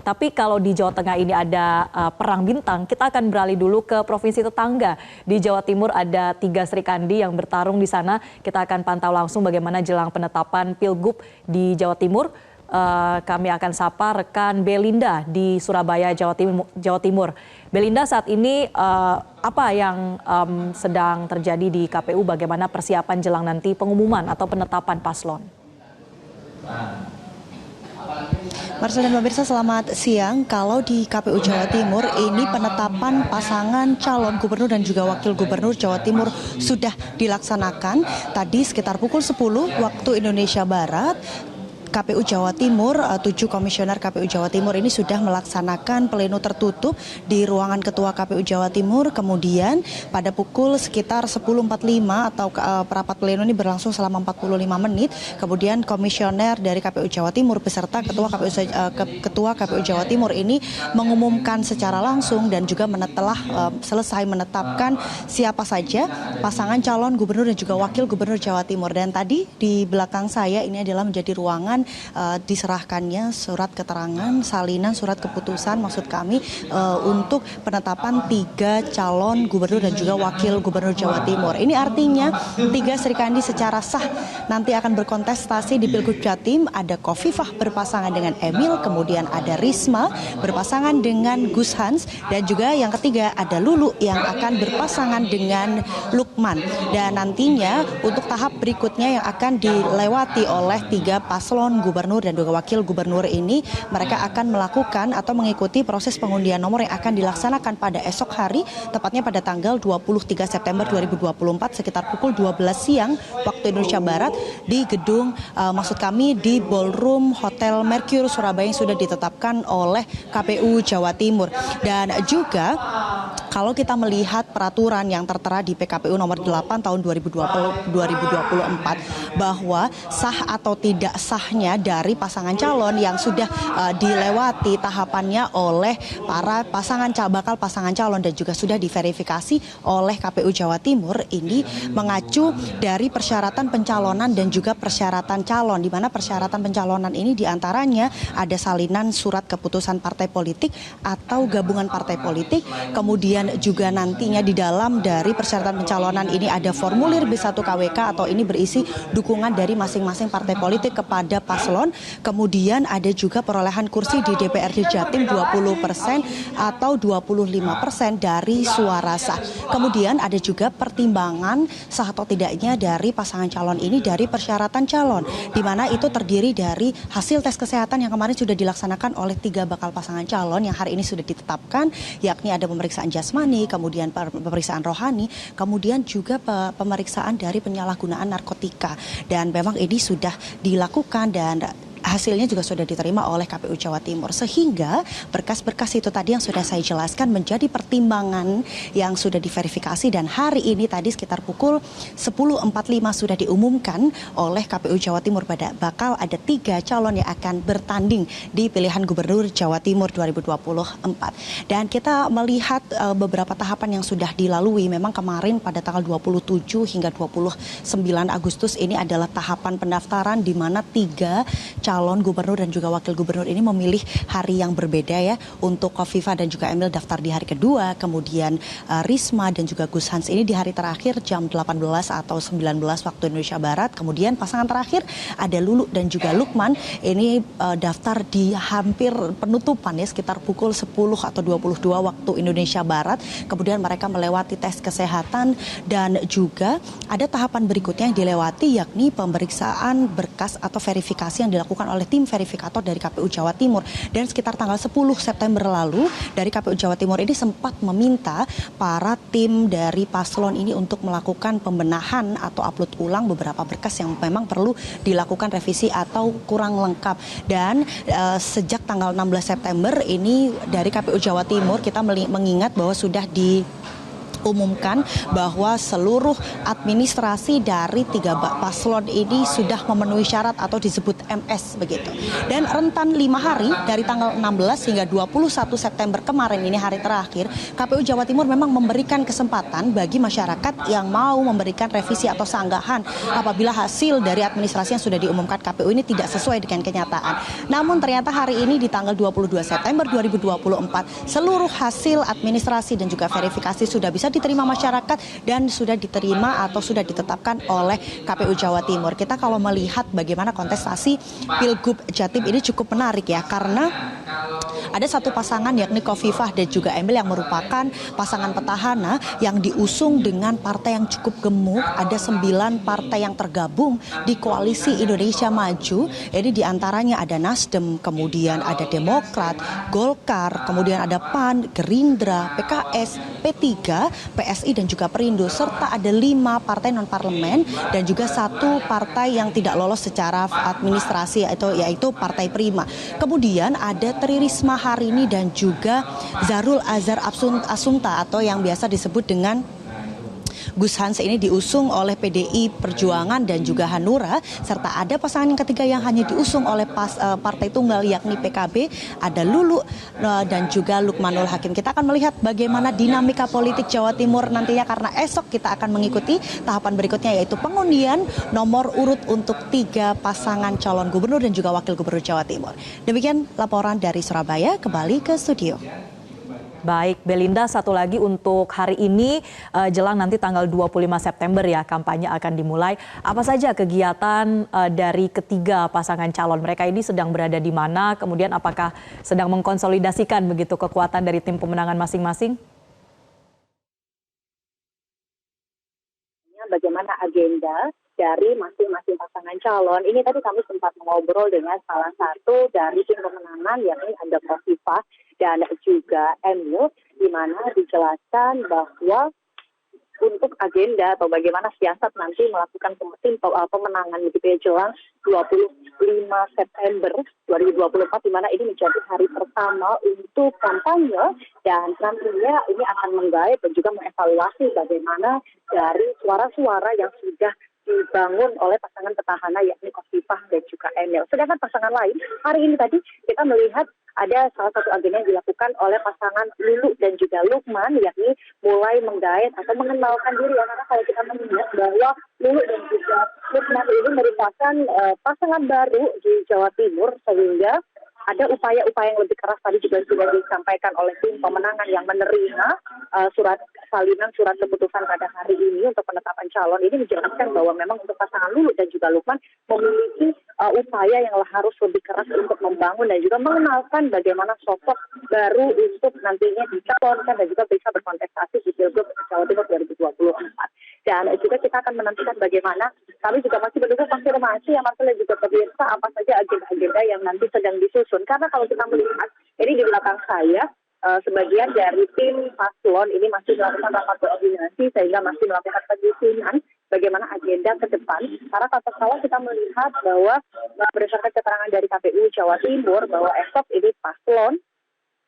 Tapi kalau di Jawa Tengah ini ada perang bintang, kita akan beralih dulu ke provinsi tetangga. Di Jawa Timur ada 3 Serikandi yang bertarung di sana. Kita akan pantau langsung bagaimana jelang penetapan Pilgub di Jawa Timur. Kami akan sapa rekan Belinda di Surabaya, Jawa Timur. Belinda, saat ini apa yang sedang terjadi di KPU? Bagaimana persiapan jelang nanti pengumuman atau penetapan paslon? Marsha dan pemirsa, selamat siang. Kalau di KPU Jawa Timur ini penetapan pasangan calon gubernur dan juga wakil gubernur Jawa Timur sudah dilaksanakan tadi sekitar pukul 10 waktu Indonesia Barat. KPU Jawa Timur, 7 komisioner KPU Jawa Timur ini sudah melaksanakan pleno tertutup di ruangan Ketua KPU Jawa Timur. Kemudian pada pukul sekitar 10.45 atau rapat pleno ini berlangsung selama 45 menit. Kemudian komisioner dari KPU Jawa Timur beserta Ketua KPU Jawa Timur ini mengumumkan secara langsung dan juga telah selesai menetapkan siapa saja pasangan calon gubernur dan juga wakil gubernur Jawa Timur. Dan tadi di belakang saya ini adalah menjadi ruangan diserahkannya surat keterangan salinan surat keputusan maksud kami untuk penetapan 3 calon gubernur dan juga wakil gubernur Jawa Timur. Ini artinya 3 Serikandi secara sah nanti akan berkontestasi di Pilgub Jatim. Ada Khofifah berpasangan dengan Emil, kemudian ada Risma berpasangan dengan Gus Hans, dan juga yang ketiga ada Lulu yang akan berpasangan dengan Lukman. Dan nantinya untuk tahap berikutnya yang akan dilewati oleh 3 paslon gubernur dan juga wakil gubernur ini, mereka akan melakukan atau mengikuti proses pengundian nomor yang akan dilaksanakan pada esok hari, tepatnya pada tanggal 23 September 2024 sekitar pukul 12 siang waktu Indonesia Barat di gedung di Ballroom Hotel Mercure Surabaya yang sudah ditetapkan oleh KPU Jawa Timur. Dan juga kalau kita melihat peraturan yang tertera di PKPU nomor 8 tahun 2024 bahwa sah atau tidak sahnya dari pasangan calon yang sudah dilewati tahapannya oleh para bakal pasangan calon dan juga sudah diverifikasi oleh KPU Jawa Timur ini mengacu dari persyaratan pencalonan dan juga persyaratan calon, di mana persyaratan pencalonan ini diantaranya ada salinan surat keputusan partai politik atau gabungan partai politik, kemudian juga nantinya di dalam dari persyaratan pencalonan ini ada formulir B1 KWK atau ini berisi dukungan dari masing-masing partai politik kepada paslon. Kemudian ada juga perolehan kursi di DPRD Jatim 20% atau 25% dari suara sah. Kemudian ada juga pertimbangan sah atau tidaknya dari pasangan calon ini dari persyaratan calon, di mana itu terdiri dari hasil tes kesehatan yang kemarin sudah dilaksanakan oleh 3 bakal pasangan calon yang hari ini sudah ditetapkan, yakni ada pemeriksaan jasmani, kemudian pemeriksaan rohani, kemudian juga pemeriksaan dari penyalahgunaan narkotika. Dan memang ini sudah dilakukan dan hasilnya juga sudah diterima oleh KPU Jawa Timur, sehingga berkas-berkas itu tadi yang sudah saya jelaskan menjadi pertimbangan yang sudah diverifikasi. Dan hari ini tadi sekitar pukul 10.45 sudah diumumkan oleh KPU Jawa Timur bakal ada 3 calon yang akan bertanding di pilihan gubernur Jawa Timur 2024. Dan kita melihat beberapa tahapan yang sudah dilalui. Memang kemarin pada tanggal 27 hingga 29 Agustus ini adalah tahapan pendaftaran di mana 3 calon gubernur dan juga wakil gubernur ini memilih hari yang berbeda ya. Untuk Khofifah dan juga Emil daftar di hari kedua, kemudian Risma dan juga Gus Hans ini di hari terakhir jam 18 atau 19 waktu Indonesia Barat. Kemudian pasangan terakhir ada Lulu dan juga Lukman ini daftar di hampir penutupan ya, sekitar pukul 10 atau 22 waktu Indonesia Barat. Kemudian mereka melewati tes kesehatan dan juga ada tahapan berikutnya yang dilewati, yakni pemeriksaan berkas atau verifikasi yang dilakukan oleh tim verifikator dari KPU Jawa Timur. Dan sekitar tanggal 10 September lalu dari KPU Jawa Timur ini sempat meminta para tim dari paslon ini untuk melakukan pembenahan atau upload ulang beberapa berkas yang memang perlu dilakukan revisi atau kurang lengkap. Dan sejak tanggal 16 September ini dari KPU Jawa Timur kita mengingat bahwa sudah umumkan bahwa seluruh administrasi dari 3 paslon ini sudah memenuhi syarat atau disebut MS begitu. Dan rentan 5 hari dari tanggal 16 hingga 21 September kemarin ini hari terakhir, KPU Jawa Timur memang memberikan kesempatan bagi masyarakat yang mau memberikan revisi atau sanggahan apabila hasil dari administrasi yang sudah diumumkan KPU ini tidak sesuai dengan kenyataan. Namun ternyata hari ini di tanggal 22 September 2024 seluruh hasil administrasi dan juga verifikasi sudah bisa diterima masyarakat dan sudah diterima atau sudah ditetapkan oleh KPU Jawa Timur. Kita kalau melihat bagaimana kontestasi Pilgub Jatim ini cukup menarik ya, karena ada satu pasangan yakni Khofifah dan juga Emil yang merupakan pasangan petahana yang diusung dengan partai yang cukup gemuk. Ada 9 partai yang tergabung di Koalisi Indonesia Maju. Ini diantaranya ada Nasdem, kemudian ada Demokrat, Golkar, kemudian ada PAN, Gerindra, PKS, P3, PSI dan juga Perindo, serta ada 5 partai non-parlemen dan juga 1 partai yang tidak lolos secara administrasi yaitu Partai Prima. Kemudian ada Tri Risma Harini dan juga Zarul Azhar Assunta atau yang biasa disebut dengan Gus Hans. Ini diusung oleh PDI Perjuangan dan juga Hanura, serta ada pasangan yang ketiga yang hanya diusung oleh partai tunggal yakni PKB, ada Lulu dan juga Lukmanul Hakim. Kita akan melihat bagaimana dinamika politik Jawa Timur nantinya, karena esok kita akan mengikuti tahapan berikutnya yaitu pengundian nomor urut untuk 3 pasangan calon gubernur dan juga wakil gubernur Jawa Timur. Demikian laporan dari Surabaya, kembali ke studio. Baik, Belinda, satu lagi untuk hari ini jelang nanti tanggal 25 September ya, kampanye akan dimulai. Apa saja kegiatan dari ketiga pasangan calon? Mereka ini sedang berada di mana? Kemudian apakah sedang mengkonsolidasikan begitu kekuatan dari tim pemenangan masing-masing? Bagaimana agenda dari masing-masing pasangan calon? Ini tadi kami sempat mengobrol dengan salah satu dari tim pemenangan, yakni ada Khofifah dan juga Emil, di mana dijelaskan bahwa untuk agenda atau bagaimana siasat nanti melakukan tim pemenangan begitu ya jelang 25 September 2024, di mana ini menjadi hari pertama untuk kampanye dan nantinya ini akan menggait dan juga mengevaluasi bagaimana dari suara-suara yang sudah dibangun oleh pasangan petahana yakni Khofifah dan juga Emil. Sedangkan pasangan lain hari ini tadi kita melihat ada salah satu agenda yang dilakukan oleh pasangan Lulu dan juga Lukman, yakni mulai menggait atau mengenalkan diri. Karena kalau kita melihat bahwa Lulu dan juga Lukman ini merupakan pasangan baru di Jawa Timur, sehingga ada upaya-upaya yang lebih keras tadi juga sudah disampaikan oleh tim pemenangan yang menerima salinan surat keputusan pada hari ini untuk penetapan calon. Ini menjelaskan bahwa memang untuk pasangan Lulu dan juga Lukman memiliki upaya yang harus lebih keras untuk membangun dan juga mengenalkan bagaimana sosok baru untuk nantinya dicalonkan dan juga bisa berkontestasi di Pilgub Jawa Timur 2024. Dan juga kita akan menentukan bagaimana, kami juga masih menunggu konfirmasi yang masih juga pemirsa apa saja agenda-agenda yang nanti sedang disusun. Karena kalau kita melihat ini di belakang saya, sebagian dari tim paslon ini masih melakukan rapat koordinasi sehingga masih melakukan penyusunan bagaimana agenda ke depan. Karena kalau kita melihat bahwa berdasarkan keterangan dari KPU Jawa Timur bahwa esok ini paslon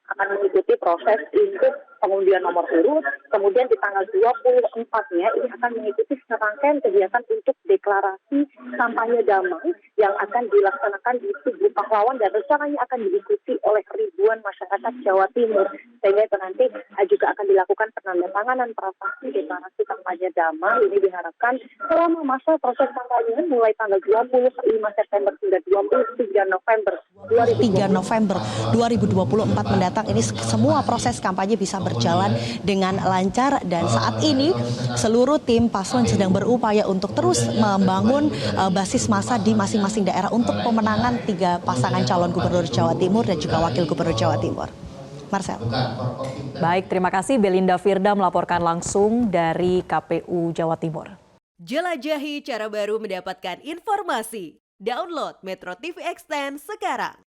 akan mengikuti proses untuk pengundian nomor urut, kemudian di tanggal 24-nya ini akan mengikuti serangkaian kegiatan untuk deklarasi kampanye damai yang akan dilaksanakan di Tugu Pahlawan dan rencananya akan diikuti oleh ribuan masyarakat Jawa Timur. Sehingga itu nanti juga akan dilakukan penandatanganan prasasti deklarasi kampanye damai. Ini diharapkan selama masa proses kampanye mulai tanggal 25 September hingga 23 November 2024 mendatang ini semua proses kampanye bisa berjalan dengan lancar, dan saat ini seluruh tim paslon sedang berupaya untuk terus membangun basis massa di masing-masing daerah untuk pemenangan 3 pasangan calon gubernur Jawa Timur dan juga wakil gubernur Jawa Timur. Marcel. Baik, terima kasih Belinda Firda melaporkan langsung dari KPU Jawa Timur. Jelajahi cara baru mendapatkan informasi. Download Metro TV Extend sekarang.